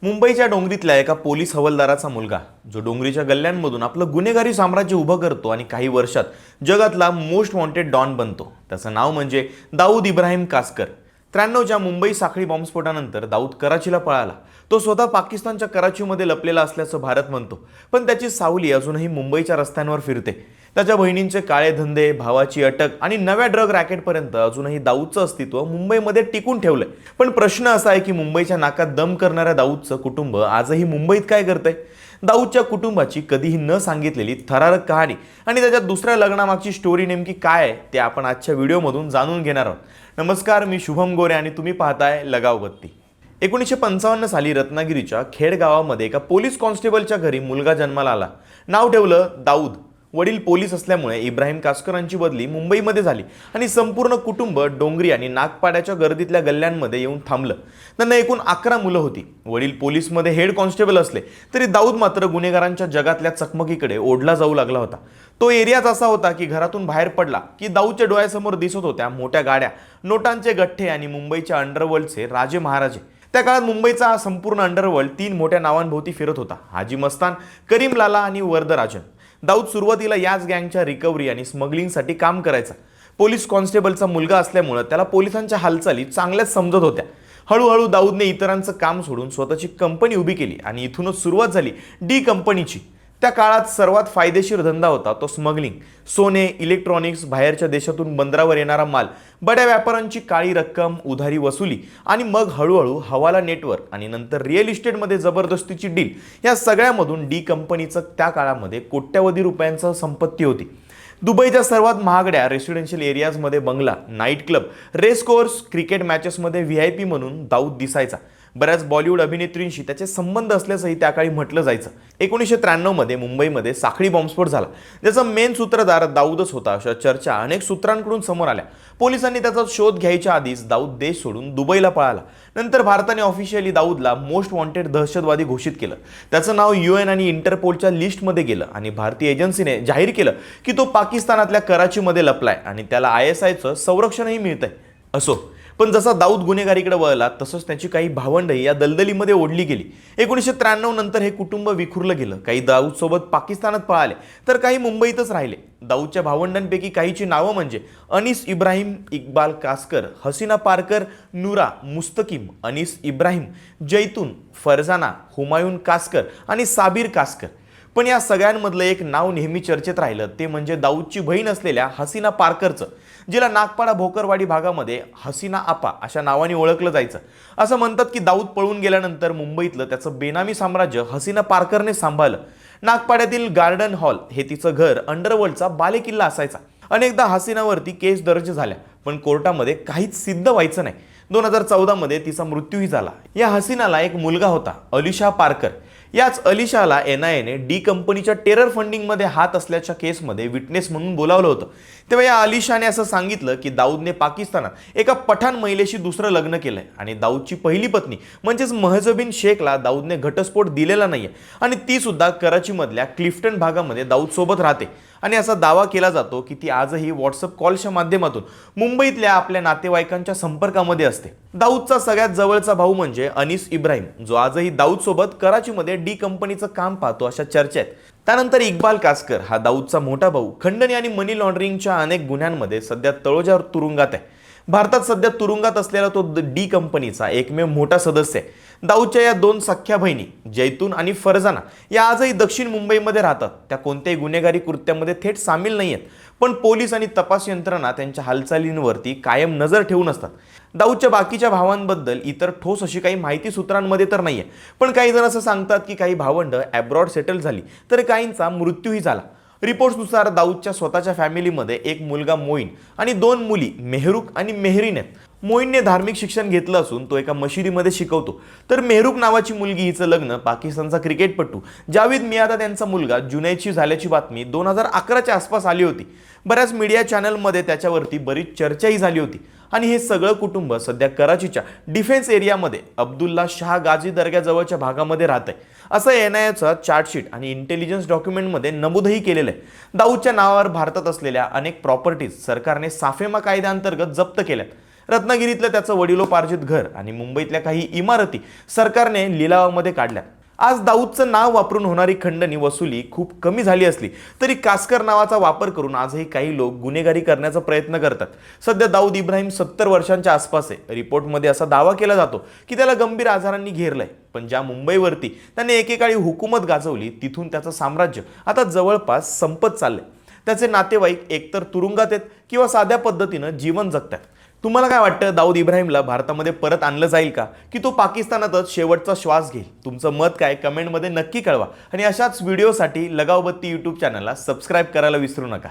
मुंबईच्या डोंगरीतल्या एका पोलीस हवालदाराचा मुलगा जो डोंगरीच्या गल्ल्यांमधून आपलं गुन्हेगारी साम्राज्य उभं करतो आणि काही वर्षात जगातला मोस्ट वॉन्टेड डॉन बनतो. त्याचं नाव म्हणजे दाऊद इब्राहिम कासकर. 93च्या मुंबई साखळी बॉम्बस्फोटानंतर दाऊद कराचीला पळाला. तो स्वतः पाकिस्तानच्या कराचीमध्ये लपलेला असल्याचं भारत म्हणतो, पण त्याची सावली अजूनही मुंबईच्या रस्त्यांवर फिरते. त्याच्या बहिणींचे काळे धंदे, भावाची अटक आणि नव्या ड्रग रॅकेटपर्यंत अजूनही दाऊदचं अस्तित्व मुंबईमध्ये टिकून ठेवलंय. पण प्रश्न असा आहे की मुंबईच्या नाकात दम करणाऱ्या दाऊदचं कुटुंब आजही मुंबईत काय करतंय? दाऊदच्या कुटुंबाची कधीही न सांगितलेली थरारक कहाणी आणि त्याच्या दुसऱ्या लग्नामागची स्टोरी नेमकी काय आहे ते आपण आजच्या व्हिडिओमधून जाणून घेणार आहोत. नमस्कार, मी शुभम गोरे आणि तुम्ही पाहताय लगाव बत्ती. 1955 साली रत्नागिरीच्या खेड गावामध्ये एका पोलीस कॉन्स्टेबलच्या घरी मुलगा जन्माला आला. नाव ठेवलं दाऊद. वडील पोलीस असल्यामुळे इब्राहिम कासकरांची बदली मुंबईमध्ये झाली आणि संपूर्ण कुटुंब डोंगरी आणि नागपाड्याच्या गर्दीतल्या गल्ल्यांमध्ये येऊन थांबलं. त्यांना एकूण 11 मुलं होती. वडील पोलीसमध्ये हेड कॉन्स्टेबल असले तरी दाऊद मात्र गुन्हेगारांच्या जगातल्या चकमकीकडे ओढला जाऊ लागला होता. तो एरियाच असा होता की घरातून बाहेर पडला की दाऊदच्या डोळ्यासमोर दिसत होत्या मोठ्या गाड्या, नोटांचे गठ्ठे आणि मुंबईच्या अंडरवर्ल्डचे राजे महाराजे. त्या काळात मुंबईचा हा संपूर्ण अंडरवर्ल्ड 3 मोठ्या नावांभोवती फिरत होता: हाजी मस्तान, करीम लाला आणि वरदराजन. दाऊद सुरुवातीला याच गँगच्या रिकव्हरी आणि स्मगलिंगसाठी काम करायचा. पोलीस कॉन्स्टेबलचा मुलगा असल्यामुळे त्याला पोलिसांच्या हालचाली चांगल्याच समजत होत्या. हळूहळू दाऊदने इतरांचं काम सोडून स्वतःची कंपनी उभी केली आणि इथूनच सुरुवात झाली डी कंपनीची. त्या काळात सर्वात फायदेशीर धंदा होता तो स्मगलिंग. सोने, इलेक्ट्रॉनिक्स, बाहेरच्या देशातून बंदरावर येणारा माल, बड्या व्यापाऱ्यांची काळी रक्कम, उधारी वसुली आणि मग हळूहळू हवाला नेटवर्क आणि नंतर रिअल इस्टेटमध्ये जबरदस्तीची डील, या सगळ्यामधून डी कंपनीचं त्या काळामध्ये कोट्यवधी रुपयांचं संपत्ती होती. दुबईच्या सर्वात महागड्या रेसिडेन्शियल एरियाजमध्ये बंगला, night club, race course, cricket मॅचेसमध्ये VIP म्हणून दाऊद दिसायचा. बऱ्याच बॉलिवूड अभिनेत्रींशी त्याचे संबंध असल्याचंही त्या काळी म्हटलं जायचं. 1993 मध्ये मुंबईमध्ये साखळी बॉम्बस्फोट झाला, ज्याचा मेन सूत्रधार दाऊदच होता अशा चर्चा अनेक सूत्रांकडून समोर आल्या. पोलिसांनी त्याचा शोध घ्यायच्या आधीच दाऊद देश सोडून दुबईला पळाला. नंतर भारताने ऑफिशियली दाऊदला मोस्ट वॉन्टेड दहशतवादी घोषित केलं. त्याचं नाव UN आणि इंटरपोलच्या लिस्टमध्ये गेलं आणि भारतीय एजन्सीने जाहीर केलं की तो पाकिस्तानातल्या कराचीमध्ये लपलाय आणि त्याला ISIचं संरक्षणही मिळतंय. असो, पण जसा दाऊद गुन्हेगारीकडे वळला तसंच त्याची काही भावंडं या दलदलीमध्ये ओढली गेली. 1993 नंतर हे कुटुंब विखुरलं गेलं. काही दाऊद सोबत पाकिस्तानात पळाले तर काही मुंबईतच राहिले. दाऊदच्या भावंडांपैकी काहीची नावं म्हणजे अनीस इब्राहिम, इक्बाल कासकर, हसीना पारकर, नूरा, मुस्तकीम, अनीस इब्राहिम, जैतून, फरजाना, हुमायून कासकर आणि साबिर कासकर. पण या सगळ्यांमधलं एक नाव नेहमी चर्चेत राहिलं ते म्हणजे दाऊदची बहीण असलेल्या हसीना पारकरचं, जिला नागपाडा भोकरवाडी भागामध्ये हसीना आपा अशा नावाने ओळखलं जायचं. असं म्हणतात की दाऊद पळून गेल्यानंतर मुंबईतलं त्याचं बेनामी साम्राज्य हसीना पारकरने सांभाळलं. नागपाड्यातील गार्डन हॉल हे तिचं घर अंडरवर्ल्डचा बालेकिल्ला असायचा. अनेकदा हसीनावरती केस दर्ज झाल्या, पण कोर्टामध्ये काहीच सिद्ध व्हायचं नाही. 2014 मध्ये तिचा मृत्यूही झाला. या हसीनाला एक मुलगा होता, अलिशा पारकर. याच अलिशाला NIAने डी कंपनीच्या टेरर फंडिंगमध्ये हात असल्याच्या केसमध्ये विटनेस म्हणून बोलावलं होतं. तेव्हा या अलिशाने असं सांगितलं की दाऊदने पाकिस्तानात एका पठाण महिलेशी दुसरं लग्न केलंय आणि दाऊदची पहिली पत्नी म्हणजेच महजबीन शेखला दाऊदने घटस्फोट दिलेला नाहीये आणि ती सुद्धा कराचीमधल्या क्लिफ्टन भागामध्ये दाऊद सोबत राहते आणि असा दावा केला जातो की ती आजही व्हॉट्सअप कॉलच्या माध्यमातून मुंबईतल्या आपल्या नातेवाईकांच्या संपर्कामध्ये असते. दाऊदचा सगळ्यात जवळचा भाऊ म्हणजे अनीस इब्राहिम, जो आजही दाऊद सोबत कराचीमध्ये डी कंपनीचं काम पाहतो अशा चर्चा आहेत. त्यानंतर इक्बाल कासकर हा दाऊदचा मोठा भाऊ. खंडणी आणि मनी लॉन्ड्रिंगच्या अनेक गुन्ह्यांमध्ये सध्या तळोजा तुरुंगात आहे. भारतात सध्या तुरुंगात असलेला तो डी कंपनीचा एकमेव मोठा सदस्य आहे. दाऊदच्या या 2 सख्ख्या बहिणी जैतून आणि फरजाना या आजही दक्षिण मुंबईमध्ये राहतात. त्या कोणत्याही गुन्हेगारी कृत्यामध्ये थेट सामील नाही आहेत, पण पोलीस आणि तपास यंत्रणा त्यांच्या हालचालींवरती कायम नजर ठेवून असतात. दाऊदच्या बाकीच्या भावांबद्दल इतर ठोस अशी काही माहिती सूत्रांमध्ये तर नाहीये, पण काही जण असं सांगतात की काही भावंड अब्रॉड सेटल झाली तर काहींचा मृत्यूही झाला. रिपोर्ट्सनुसार दाऊदच्या स्वतःच्या फॅमिलीमध्ये एक मुलगा मोईन आणि 2 मुली मेहरुक आणि मेहरीन आहेत. मोईनने धार्मिक शिक्षण घेतलं असून तो एका मशिदीमध्ये शिकवतो, तर मेहरुक नावाची मुलगी हिचं लग्न पाकिस्तानचा क्रिकेटपटू जावेद मियादाद यांचा मुलगा जुनैदशी झाल्याची बातमी 2011च्या आसपास आली होती. बऱ्याच मीडिया चॅनलमध्ये त्याच्यावरती बरीच चर्चाही झाली होती. आणि हे सगळं कुटुंब सध्या कराचीच्या डिफेन्स एरियामध्ये अब्दुल्ला शाह गाझी दर्ग्याजवळच्या भागामध्ये राहतंय, असं NIAचं चार्टशीट आणि इंटेलिजन्स डॉक्युमेंटमध्ये नमूदही केलेलं आहे. दाऊदच्या नावावर भारतात असलेल्या अनेक प्रॉपर्टीज सरकारने साफेमा कायद्याअंतर्गत जप्त केल्यात. रत्नागिरीतलं त्याचं वडिलोपार्जित घर आणि मुंबईतल्या काही इमारती सरकारने लिलावामध्ये काढल्या. आज दाऊदचं नाव वापरून होणारी खंडणी वसुली खूप कमी झाली असली तरी कासकर नावाचा वापर करून आजही काही लोक गुन्हेगारी करण्याचा प्रयत्न करतात. सध्या दाऊद इब्राहिम 70 वर्षांच्या आसपास आहे. रिपोर्टमध्ये असा दावा केला जातो की त्याला गंभीर आजारांनी घेरलंय. पण ज्या मुंबईवरती त्याने एकेकाळी हुकूमत गाजवली तिथून त्याचं साम्राज्य आता जवळपास संपत चाललंय. त्याचे नातेवाईक एकतर तुरुंगात आहेत किंवा साध्या पद्धतीनं जीवन जगतात. तुम्हाला काय वाटतं, दाऊद इब्राहिमला भारतामध्ये परत आणलं जाईल का, की तो पाकिस्तानातच शेवटचा श्वास घेईल? तुमचं मत काय कमेंटमध्ये नक्की कळवा आणि अशाच व्हिडिओसाठी लगावबत्ती यूट्यूब चॅनलला सबस्क्राईब करायला विसरू नका.